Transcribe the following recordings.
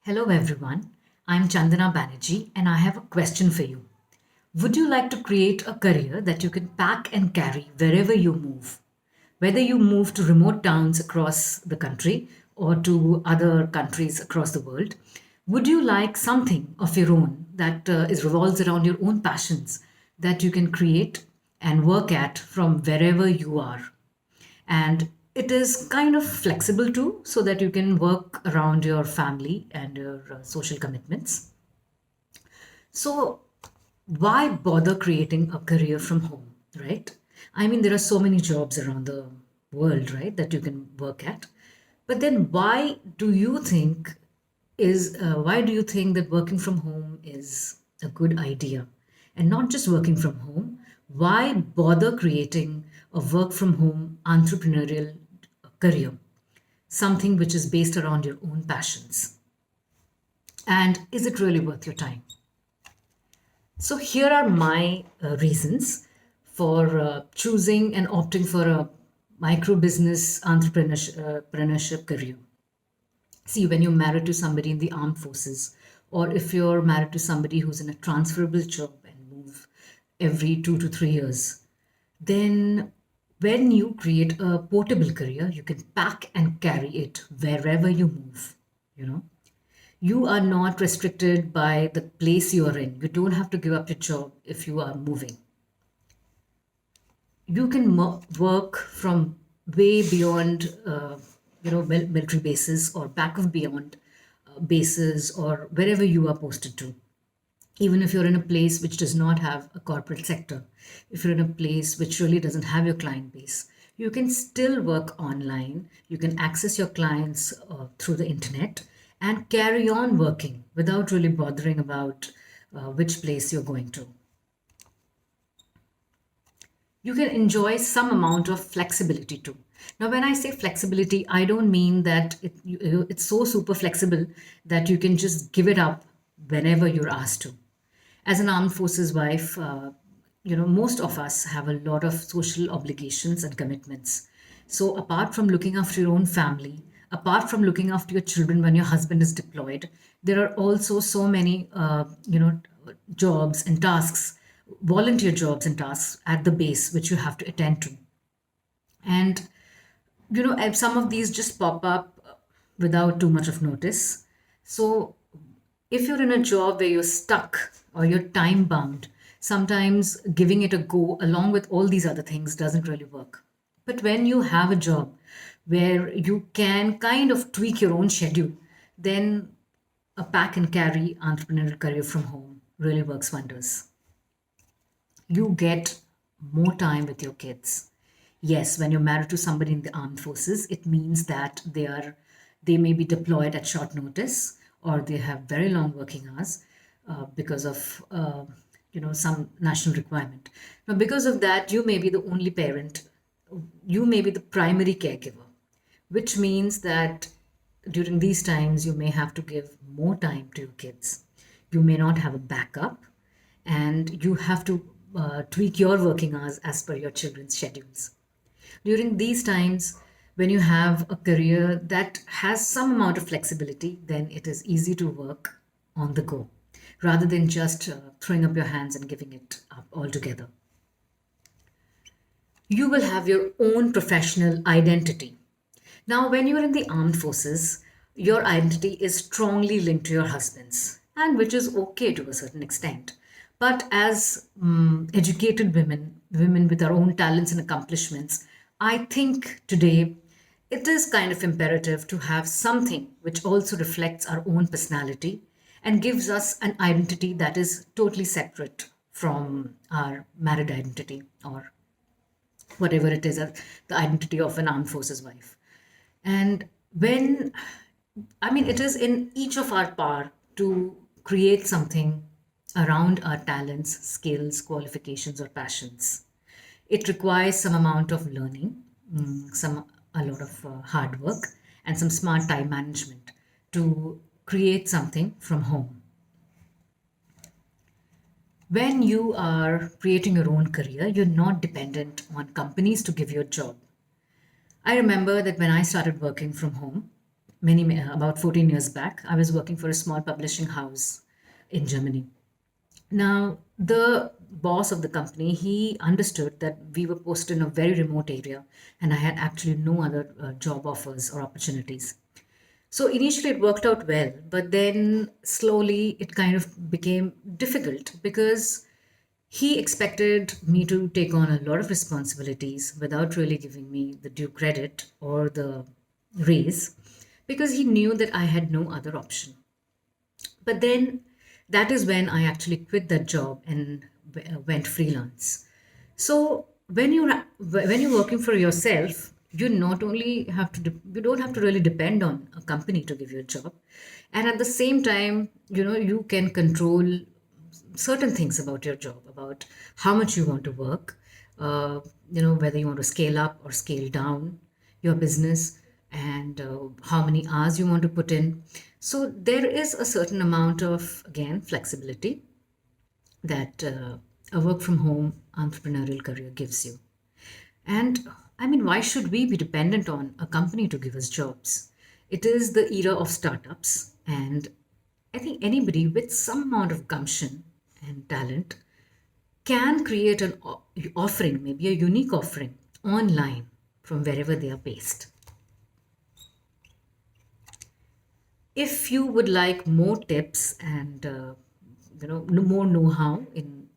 Hello everyone, I'm Chandana Banerjee and I have a question for you. Would you like to create a career that you can pack and carry wherever you move? Whether you move to remote towns across the country or to other countries across the world, would you like something of your own that is revolves around your own passions that you can create and work at from wherever you are? And it is kind of flexible too, so that you can work around your family and your social commitments. So why bother creating a career from home, right? I mean, there are so many jobs around the world, right, that you can work at. But then why do you think that working from home is a good idea? And not just working from home, why bother creating a work from home entrepreneurial career, something which is based around your own passions? And is it really worth your time? So here are my reasons for choosing and opting for a micro business entrepreneurship career. See, when you're married to somebody in the armed forces, or if you're married to somebody who's in a transferable job and move every 2 to 3 years, then when you create a portable career, you can pack and carry it wherever you move. You know, you are not restricted by the place you are in. You don't have to give up your job if you are moving. You can work from way beyond, military bases or back of beyond bases or wherever you are posted to. Even if you're in a place which does not have a corporate sector, if you're in a place which really doesn't have your client base, you can still work online. You can access your clients through the internet and carry on working without really bothering about which place you're going to. You can enjoy some amount of flexibility too. Now, when I say flexibility, I don't mean that it's so super flexible that you can just give it up whenever you're asked to. As an armed forces wife, most of us have a lot of social obligations and commitments. So, apart from looking after your own family, apart from looking after your children when your husband is deployed, there are also so many, jobs and tasks, volunteer jobs and tasks at the base which you have to attend to. And and some of these just pop up without too much of notice. So if you're in a job where you're stuck or you're time bound, sometimes giving it a go along with all these other things doesn't really work. But when you have a job where you can kind of tweak your own schedule, then a pack and carry entrepreneurial career from home really works wonders. You get more time with your kids. Yes, when you're married to somebody in the armed forces, it means that they may be deployed at short notice or they have very long working hours because of some national requirement. Now, because of that, you may be the only parent, you may be the primary caregiver, which means that during these times you may have to give more time to your kids. You may not have a backup, and you have to tweak your working hours as per your children's schedules. During these times, when you have a career that has some amount of flexibility, then it is easy to work on the go rather than just throwing up your hands and giving it up altogether. You will have your own professional identity. Now, when you are in the armed forces, your identity is strongly linked to your husband's, and which is okay to a certain extent. But as educated women with our own talents and accomplishments, I think today it is kind of imperative to have something which also reflects our own personality and gives us an identity that is totally separate from our married identity or whatever it is, the identity of an armed forces wife. And when, I mean, it is in each of our power to create something around our talents, skills, qualifications, or passions. It requires some amount of learning, a lot of hard work, and some smart time management to create something from home. When you are creating your own career, you're not dependent on companies to give you a job. I remember that when I started working from home, about 14 years back. I was working for a small publishing house in Germany. Now, the boss of the company, he understood that we were posted in a very remote area and I had actually no other job offers or opportunities. So initially it worked out well, but then slowly it kind of became difficult because he expected me to take on a lot of responsibilities without really giving me the due credit or the raise because he knew that I had no other option. But then that is when I actually quit that job and went freelance. So when you're working for yourself, you not only have to you don't have to really depend on a company to give you a job, and at the same time, you can control certain things about your job, about how much you want to work, whether you want to scale up or scale down your business, and how many hours you want to put in. So there is a certain amount of, again, flexibility that a work from home entrepreneurial career gives you. And I mean, why should we be dependent on a company to give us jobs? It is the era of startups, and I think anybody with some amount of gumption and talent can create an offering, maybe a unique offering online from wherever they are based. If you would like more tips and more know-how, in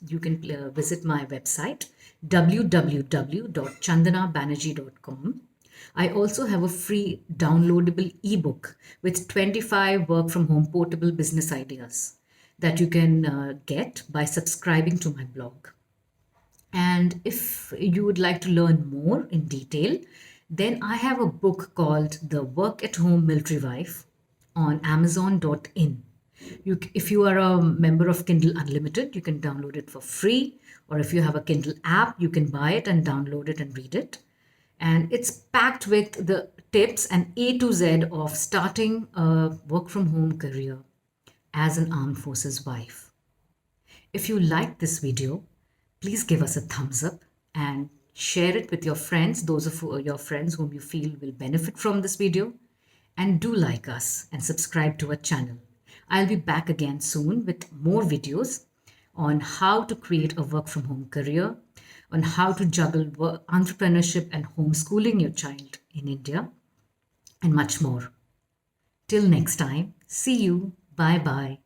you can visit my website www.chandanabanerjee.com. I also have a free downloadable ebook with 25 work from home portable business ideas that you can get by subscribing to my blog. And if you would like to learn more in detail, then I have a book called The Work at Home Military Wife on Amazon.in. If you are a member of Kindle Unlimited, you can download it for free. Or if you have a Kindle app, you can buy it and download it and read it. And it's packed with the tips and A to Z of starting a work from home career as an armed forces wife. If you liked this video, please give us a thumbs up and share it with your friends, those of your friends whom you feel will benefit from this video. And do like us and subscribe to our channel. I'll be back again soon with more videos on how to create a work from home career, on how to juggle entrepreneurship and homeschooling your child in India, and much more. Till next time, see you. Bye bye.